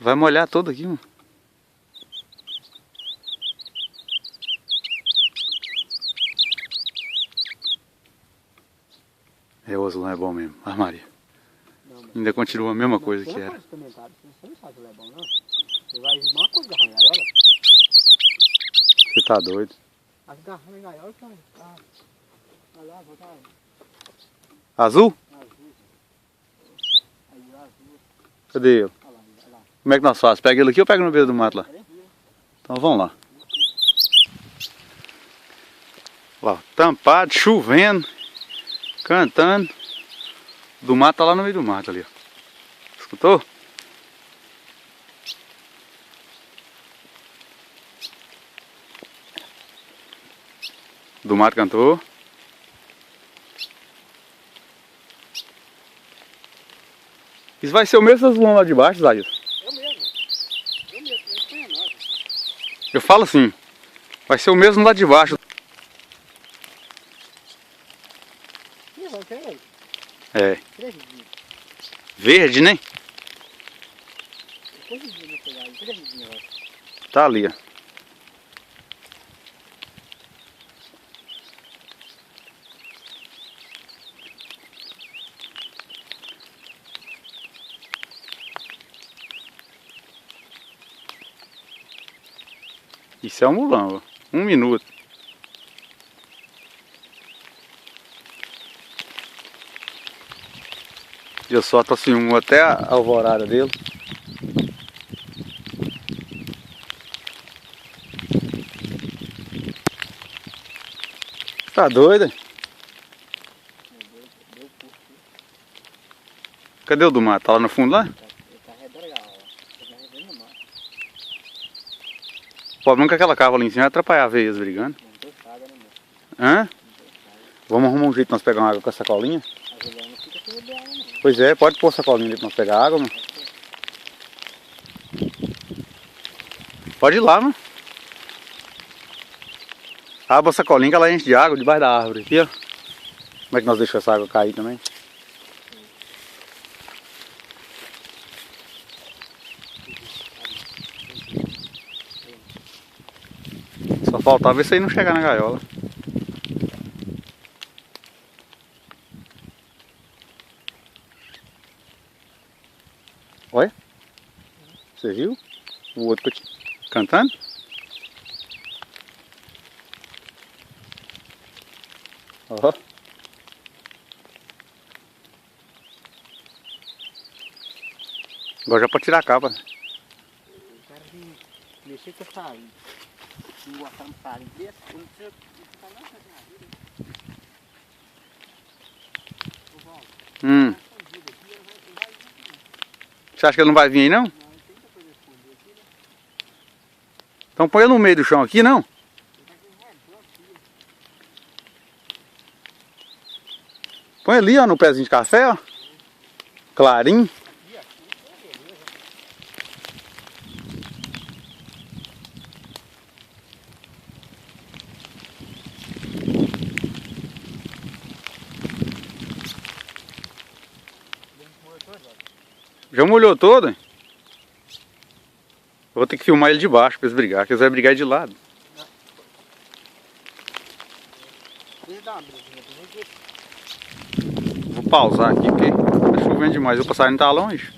Vai molhar todo aqui, mano. É, o azul não é bom mesmo. Ah, Maria. Não, mas... Ainda continua a mesma coisa que era. Você não sabe se ele é bom, não. Você vai ver uma coisa, garrafa gaiola. Você tá doido? As garrafas gaiola estão... Olha lá, botar... Azul? Azul. Aí, azul. Cadê ele? Olha lá, olha lá. Como é que nós fazemos? Pega ele aqui ou pega no meio do mato lá? Então vamos lá. Lá, tampado, chovendo, cantando. Do mato tá lá no meio do mato ali, ó. Escutou? Do mato cantou. Isso vai ser o mesmo azulão lá de baixo, Zailson? Eu mesmo, nem conheço nada. Eu falo assim, vai ser o mesmo lá de baixo. Ih, vai ser aí. É, 3 dias. verde, né? 3 dias vou pegar aí, 3 dias, ó. Tá ali, ó. Isso é um mulão, ó. 1 minuto. Eu solto assim um até a alvorada dele. Tá doido? Cadê o do mato? Tá lá no fundo lá? Ele tá redragado, ó. Ele tá redragando no mar. O problema é que aquela cava ali em cima vai atrapalhar a veia brigando. Não tô saga, né, moço? Hã? Vamos arrumar um jeito de nós pegar uma água com a sacolinha? A Juliana não fica sem beber água, não. Pois é, pode pôr a sacolinha ali pra nós pegar água, mano. Pode ir lá, mano. Abre a sacolinha que ela enche de água debaixo da árvore aqui, ó. Como é que nós deixamos essa água cair também? Só faltava isso aí não chegar na gaiola. Olha. Você viu? O outro cantando? Ó. Agora já pode tirar a capa. O cara que mexer com essa aí. Não gostar de um farinho desse, eu não sei o que tá lá fazendo a vida. Ô, Valdo, Você acha que ele não vai vir aí não? não, ele tem que poder esconder aqui, né? Então põe ele no meio do chão aqui, não? Ele tá com um redor aqui. Põe ali, ó, no pezinho de café, ó. Clarinho. E aqui, beleza. Já molhou todo, hein? Eu vou ter que filmar ele de baixo pra eles brigar, que eles vão brigar de lado. Vou pausar aqui porque tá chovendo demais. O passarinho tá longe.